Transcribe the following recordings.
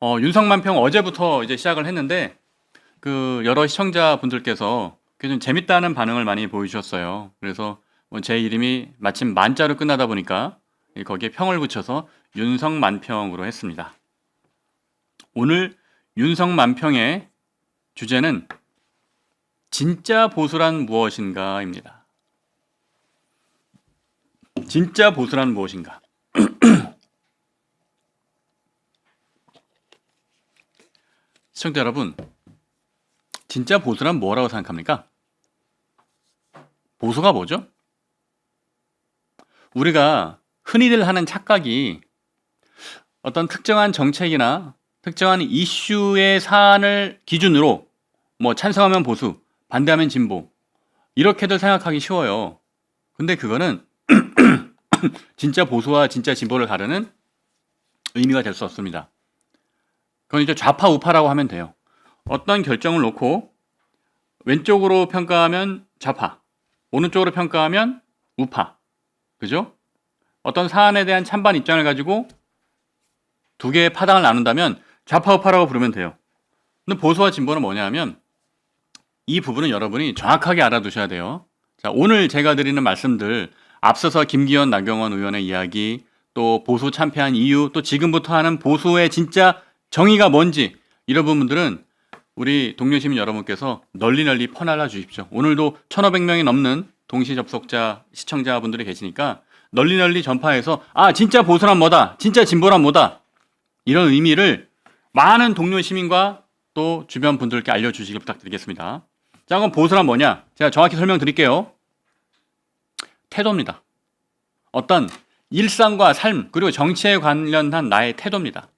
윤석만평 어제부터 이제 시작을 했는데 그 여러 시청자분들께서 좀 재밌다는 반응을 많이 보여주셨어요. 그래서 뭐제 이름이 마침 만자로 끝나다 보니까 거기에 평을 붙여서 윤석만평으로 했습니다. 오늘 윤석만평의 주제는 진짜 보수란 무엇인가입니다. 진짜 보수란 무엇인가? 시청자 여러분, 진짜 보수란 뭐라고 생각합니까? 보수가 뭐죠? 우리가 흔히들 하는 착각이 어떤 특정한 정책이나 특정한 이슈의 사안을 기준으로 뭐 찬성하면 보수, 반대하면 진보 이렇게들 생각하기 쉬워요. 근데 그거는 진짜 보수와 진짜 진보를 가르는 의미가 될 수 없습니다. 그건 이제 좌파 우파라고 하면 돼요. 어떤 결정을 놓고 왼쪽으로 평가하면 좌파, 오른쪽으로 평가하면 우파. 그죠? 어떤 사안에 대한 찬반 입장을 가지고 두 개의 파당을 나눈다면 좌파 우파라고 부르면 돼요. 근데 보수와 진보는 뭐냐 하면 이 부분은 여러분이 정확하게 알아두셔야 돼요. 자, 오늘 제가 드리는 말씀들 앞서서 김기현, 나경원 의원의 이야기, 또 보수 참패한 이유, 또 지금부터 하는 보수의 진짜 정의가 뭔지 이런 부분들은 우리 동료 시민 여러분께서 널리 퍼날라 주십시오. 오늘도 1,500명이 넘는 동시 접속자 시청자분들이 계시니까 널리 전파해서 진짜 보수란 뭐다, 진짜 진보란 뭐다 이런 의미를 많은 동료 시민과 또 주변 분들께 알려주시길 부탁드리겠습니다. 자, 그럼 보수란 뭐냐? 제가 정확히 설명드릴게요. 태도입니다. 어떤 일상과 삶 그리고 정치에 관련한 나의 태도입니다.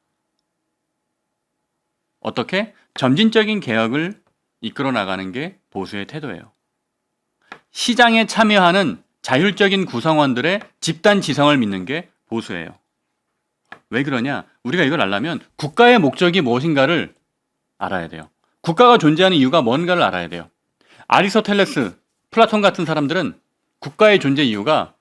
어떻게? 점진적인 개혁을 이끌어 나가는 게 보수의 태도예요. 시장에 참여하는 자율적인 구성원들의 집단 지성을 믿는 게 보수예요. 왜 그러냐? 우리가 이걸 알려면 국가의 목적이 무엇인가를 알아야 돼요. 국가가 존재하는 이유가 뭔가를 알아야 돼요. 아리스토텔레스, 플라톤 같은 사람들은 국가의 존재 이유가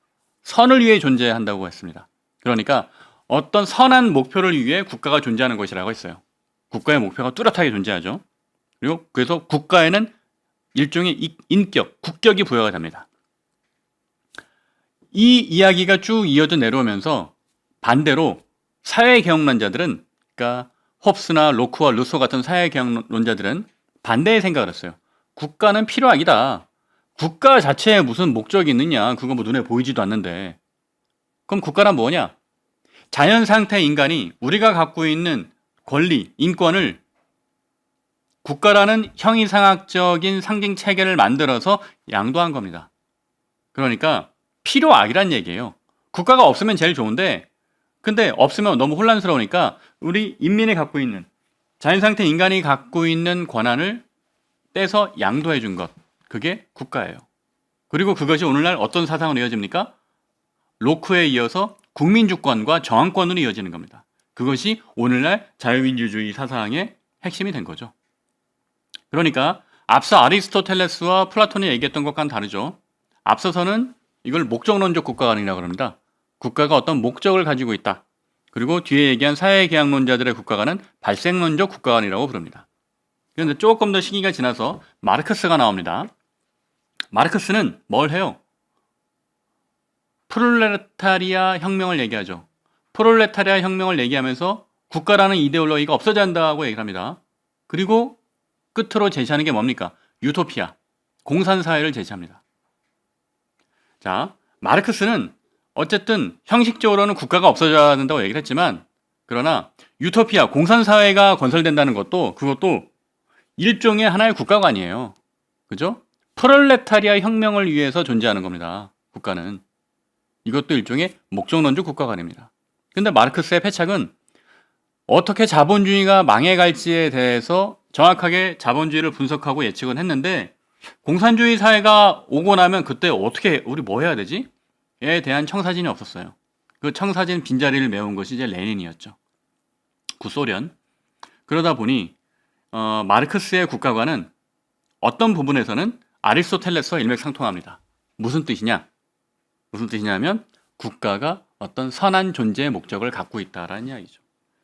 선을 위해 존재한다고 했습니다. 그러니까 어떤 선한 목표를 위해 국가가 존재하는 것이라고 했어요. 국가의 목표가 뚜렷하게 존재하죠. 그리고 그래서 국가에는 일종의 인격, 국격이 부여가 됩니다. 이 이야기가 쭉 이어져 내려오면서 반대로 사회개혁론자들은, 그러니까 홉스나 로크와 루소 같은 사회개혁론자들은 반대의 생각을 했어요. 국가는 필요하기다. 국가 자체에 무슨 목적이 있느냐? 그거 뭐 눈에 보이지도 않는데. 그럼 국가란 뭐냐? 자연 상태 인간이 우리가 갖고 있는 권리, 인권을 국가라는 형이상학적인 상징 체계를 만들어서 양도한 겁니다. 그러니까 필요악이란 얘기예요. 국가가 없으면 제일 좋은데, 근데 없으면 너무 혼란스러우니까 우리 인민이 갖고 있는, 자연상태 인간이 갖고 있는 권한을 떼서 양도해 준 것, 그게 국가예요. 그리고 그것이 오늘날 어떤 사상으로 이어집니까? 로크에 이어서 국민주권과 저항권으로 이어지는 겁니다. 그것이 오늘날 자유민주주의 사상의 핵심이 된 거죠. 그러니까 앞서 아리스토텔레스와 플라톤이 얘기했던 것과는 다르죠. 앞서서는 이걸 목적론적 국가관이라고 합니다. 국가가 어떤 목적을 가지고 있다. 그리고 뒤에 얘기한 사회계약론자들의 국가관은 발생론적 국가관이라고 부릅니다. 그런데 조금 더 시기가 지나서 마르크스가 나옵니다. 마르크스는 뭘 해요? 프롤레타리아 혁명을 얘기하죠. 프롤레타리아 혁명을 얘기하면서 국가라는 이데올로기가 없어져야 한다고 얘기를 합니다. 그리고 끝으로 제시하는 게 뭡니까? 유토피아, 공산사회를 제시합니다. 자, 마르크스는 어쨌든 형식적으로는 국가가 없어져야 된다고 얘기를 했지만, 그러나 유토피아, 공산사회가 건설된다는 것도 그것도 일종의 하나의 국가관이에요. 그죠? 프롤레타리아 혁명을 위해서 존재하는 겁니다. 국가는. 이것도 일종의 목적론적 국가관입니다. 근데 마르크스의 패착은 어떻게 자본주의가 망해갈지에 대해서 정확하게 자본주의를 분석하고 예측은 했는데, 공산주의 사회가 오고 나면 그때 어떻게 우리 뭐 해야 되지? 에 대한 청사진이 없었어요. 그 청사진 빈자리를 메운 것이 이제 레닌이었죠. 구소련. 그러다 보니 마르크스의 국가관은 어떤 부분에서는 아리스토텔레스와 일맥상통합니다. 무슨 뜻이냐? 무슨 뜻이냐면 국가가 어떤 선한 존재의 목적을 갖고 있다라는 이야기죠.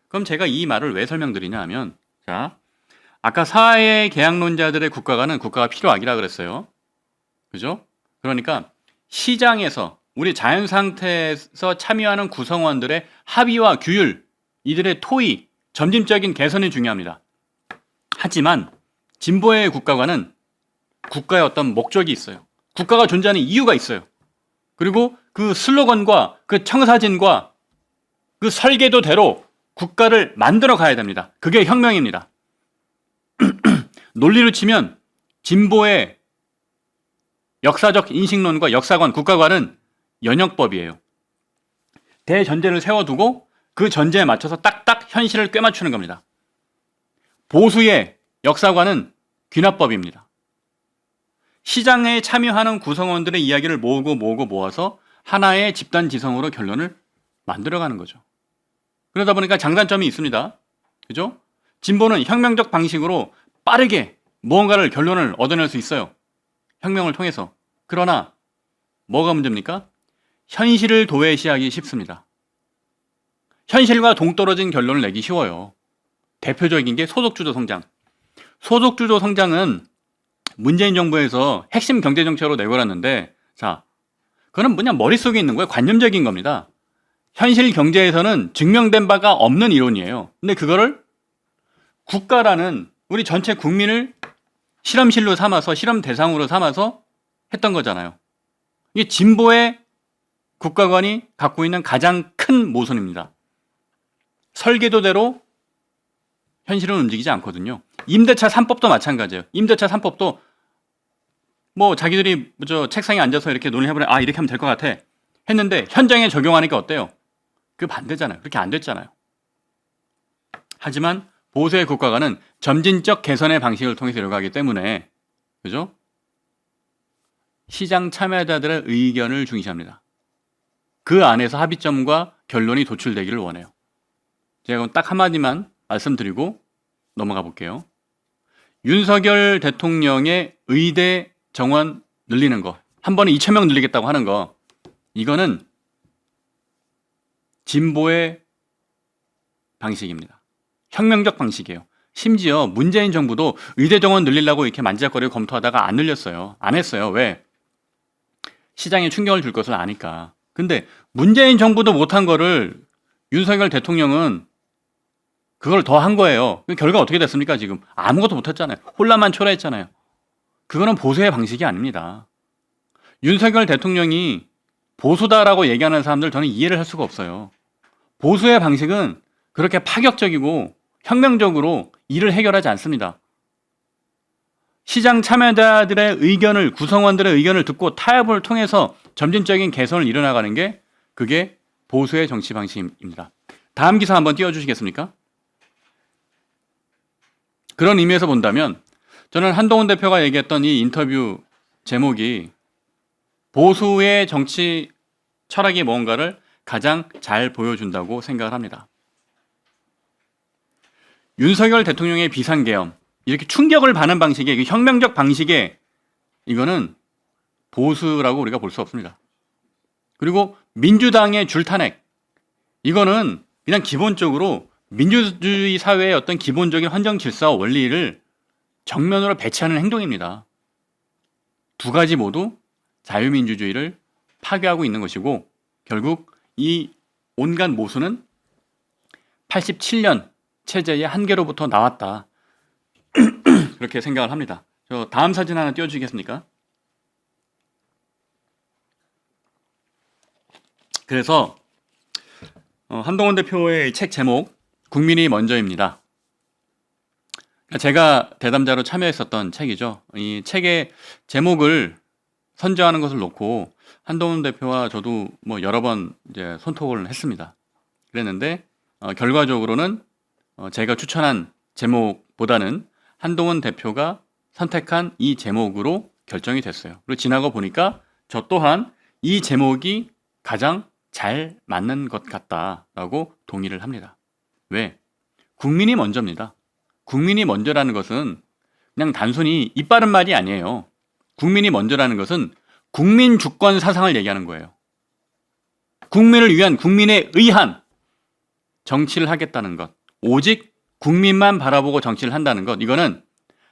그럼 제가 이 말을 왜 설명드리냐 하면, 자, 아까 사회 계약론자들의 국가관은 국가가 필요악이라 그랬어요. 그죠? 그러니까 시장에서 우리 자연 상태에서 참여하는 구성원들의 합의와 규율, 이들의 토의, 점진적인 개선이 중요합니다. 하지만 진보의 국가관은 국가의 어떤 목적이 있어요. 국가가 존재하는 이유가 있어요. 그리고 그 슬로건과 그 청사진과 그 설계도대로 국가를 만들어 가야 됩니다. 그게 혁명입니다. 논리로 치면 진보의 역사적 인식론과 역사관, 국가관은 연역법이에요. 대전제를 세워두고 그 전제에 맞춰서 딱딱 현실을 꿰맞추는 겁니다. 보수의 역사관은 귀납법입니다. 시장에 참여하는 구성원들의 이야기를 모아서 하나의 집단 지성으로 결론을 만들어가는 거죠. 그러다 보니까 장단점이 있습니다. 그죠? 진보는 혁명적 방식으로 빠르게 무언가를 결론을 얻어낼 수 있어요. 혁명을 통해서. 그러나 뭐가 문제입니까? 현실을 도외시하기 쉽습니다. 현실과 동떨어진 결론을 내기 쉬워요. 대표적인 게 소득주도 성장. 소득주도 성장은 문재인 정부에서 핵심 경제정책으로 내걸었는데, 자, 그거는 그냥 머릿속에 있는 거예요. 관념적인 겁니다. 현실 경제에서는 증명된 바가 없는 이론이에요. 근데 그거를 국가라는 우리 전체 국민을 실험실로 삼아서, 실험 대상으로 삼아서 했던 거잖아요. 이게 진보의 국가관이 갖고 있는 가장 큰 모순입니다. 설계도대로 현실은 움직이지 않거든요. 임대차 3법도 마찬가지예요. 임대차 3법도 뭐 자기들이 책상에 앉아서 이렇게 논의해보래, 아 이렇게 하면 될 것 같아 했는데 현장에 적용하니까 어때요? 그 반대잖아요. 그렇게 안 됐잖아요. 하지만 보수의 국가관은 점진적 개선의 방식을 통해서 이뤄가기 때문에, 그죠? 시장 참여자들의 의견을 중시합니다. 그 안에서 합의점과 결론이 도출되기를 원해요. 제가 딱 한마디만 말씀드리고 넘어가 볼게요. 윤석열 대통령의 의대 정원 늘리는 거, 한 번에 2,000명 늘리겠다고 하는 거, 이거는 진보의 방식입니다. 혁명적 방식이에요. 심지어 문재인 정부도 의대 정원 늘리려고 이렇게 만지작거리고 검토하다가 안 늘렸어요. 안 했어요. 왜? 시장에 충격을 줄 것을 아니까. 근데 문재인 정부도 못한 거를 윤석열 대통령은 그걸 더 한 거예요. 결과 어떻게 됐습니까? 지금 아무것도 못했잖아요. 혼란만 초래했잖아요. 그거는 보수의 방식이 아닙니다. 윤석열 대통령이 보수다라고 얘기하는 사람들 저는 이해를 할 수가 없어요. 보수의 방식은 그렇게 파격적이고 혁명적으로 일을 해결하지 않습니다. 시장 참여자들의 의견을, 구성원들의 의견을 듣고 타협을 통해서 점진적인 개선을 이뤄나가는 게, 그게 보수의 정치 방식입니다. 다음 기사 한번 띄워주시겠습니까? 그런 의미에서 본다면 저는 한동훈 대표가 얘기했던 이 인터뷰 제목이 보수의 정치 철학이 뭔가를 가장 잘 보여준다고 생각을 합니다. 윤석열 대통령의 비상계엄, 이렇게 충격을 받는 방식의 혁명적 방식의, 이거는 보수라고 우리가 볼 수 없습니다. 그리고 민주당의 줄탄핵, 이거는 그냥 기본적으로 민주주의 사회의 어떤 기본적인 헌정 질서와 원리를 정면으로 배치하는 행동입니다. 두 가지 모두 자유민주주의를 파괴하고 있는 것이고, 결국 이 온갖 모순은 87년 체제의 한계로부터 나왔다. 그렇게 생각을 합니다. 저 다음 사진 하나 띄워주시겠습니까? 그래서 한동훈 대표의 책 제목, 국민이 먼저입니다. 제가 대담자로 참여했었던 책이죠. 이 책의 제목을 선정하는 것을 놓고 한동훈 대표와 저도 뭐 여러 번 이제 손톱을 했습니다. 그랬는데 결과적으로는 제가 추천한 제목보다는 한동훈 대표가 선택한 이 제목으로 결정이 됐어요. 그리고 지나고 보니까 저 또한 이 제목이 가장 잘 맞는 것 같다라고 동의를 합니다. 왜? 국민이 먼저입니다. 국민이 먼저라는 것은 그냥 단순히 입 바른 말이 아니에요. 국민이 먼저라는 것은 국민 주권 사상을 얘기하는 거예요. 국민을 위한, 국민에 의한 정치를 하겠다는 것. 오직 국민만 바라보고 정치를 한다는 것, 이거는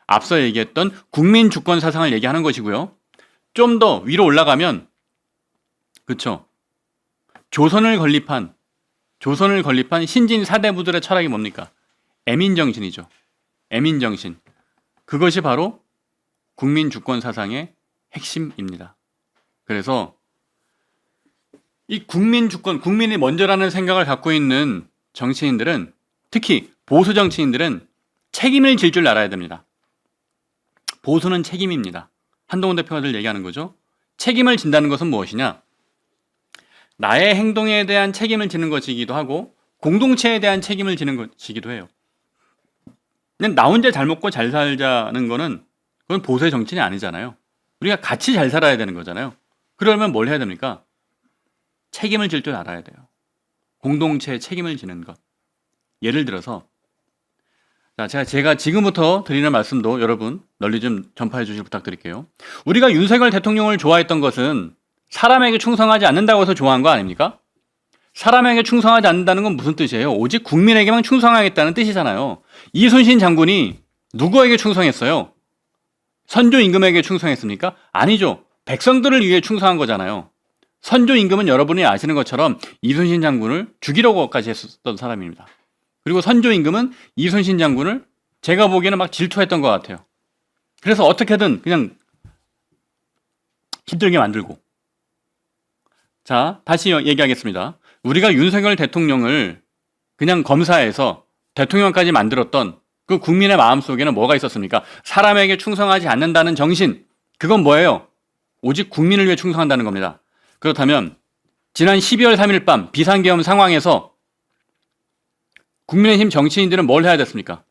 앞서 얘기했던 국민 주권 사상을 얘기하는 것이고요. 좀 더 위로 올라가면 그쵸, 조선을 건립한 신진 사대부들의 철학이 뭡니까? 애민정신이죠. 애민정신. 그것이 바로 국민 주권 사상의 핵심입니다. 그래서 이 국민 주권, 국민이 먼저라는 생각을 갖고 있는 정치인들은, 특히 보수 정치인들은 책임을 질 줄 알아야 됩니다. 보수는 책임입니다. 한동훈 대표가 늘 얘기하는 거죠. 책임을 진다는 것은 무엇이냐? 나의 행동에 대한 책임을 지는 것이기도 하고 공동체에 대한 책임을 지는 것이기도 해요. 그냥 나 혼자 잘 먹고 잘 살자는 거는 그건 보수의 정치는 아니잖아요. 우리가 같이 잘 살아야 되는 거잖아요. 그러려면 뭘 해야 됩니까? 책임을 질 줄 알아야 돼요. 공동체에 책임을 지는 것. 예를 들어서 제가 지금부터 드리는 말씀도 여러분 널리 좀 전파해 주실 부탁드릴게요. 우리가 윤석열 대통령을 좋아했던 것은 사람에게 충성하지 않는다고 해서 좋아한 거 아닙니까? 사람에게 충성하지 않는다는 건 무슨 뜻이에요? 오직 국민에게만 충성하겠다는 뜻이잖아요. 이순신 장군이 누구에게 충성했어요? 선조 임금에게 충성했습니까? 아니죠. 백성들을 위해 충성한 거잖아요. 선조 임금은 여러분이 아시는 것처럼 이순신 장군을 죽이려고까지 했었던 사람입니다. 그리고 선조 임금은 이순신 장군을 제가 보기에는 막 질투했던 것 같아요. 그래서 어떻게든 그냥 힘들게 만들고. 자, 다시 얘기하겠습니다. 우리가 윤석열 대통령을 그냥 검사해서 대통령까지 만들었던 그 국민의 마음속에는 뭐가 있었습니까? 사람에게 충성하지 않는다는 정신. 그건 뭐예요? 오직 국민을 위해 충성한다는 겁니다. 그렇다면 지난 12월 3일 밤 비상계엄 상황에서 국민의힘 정치인들은 뭘 해야 됐습니까?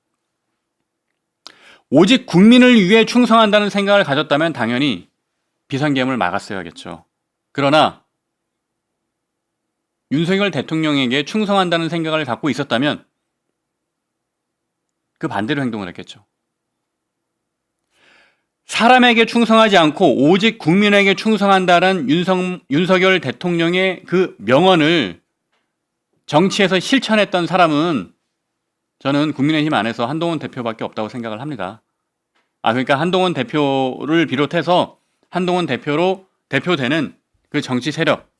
오직 국민을 위해 충성한다는 생각을 가졌다면 당연히 비상계엄을 막았어야겠죠. 그러나 윤석열 대통령에게 충성한다는 생각을 갖고 있었다면 그 반대로 행동을 했겠죠. 사람에게 충성하지 않고 오직 국민에게 충성한다는 윤석열 대통령의 그 명언을 정치에서 실천했던 사람은 저는 국민의힘 안에서 한동훈 대표밖에 없다고 생각을 합니다. 그러니까 한동훈 대표를 비롯해서 한동훈 대표로 대표되는 그 정치 세력,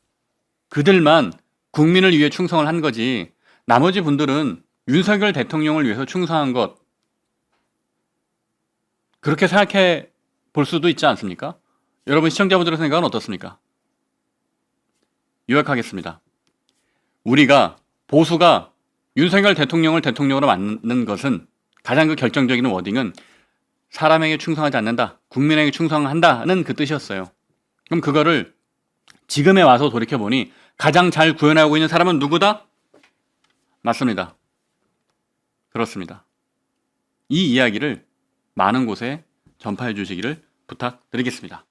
그들만 국민을 위해 충성을 한 거지 나머지 분들은 윤석열 대통령을 위해서 충성한 것, 그렇게 생각해 볼 수도 있지 않습니까? 여러분 시청자분들의 생각은 어떻습니까? 요약하겠습니다. 우리가 보수가 윤석열 대통령을 대통령으로 만든 것은 가장 그 결정적인 워딩은 사람에게 충성하지 않는다, 국민에게 충성한다는 그 뜻이었어요. 그럼 그거를 지금에 와서 돌이켜보니 가장 잘 구현하고 있는 사람은 누구다? 맞습니다. 그렇습니다. 이 이야기를 많은 곳에 전파해 주시기를 부탁드리겠습니다.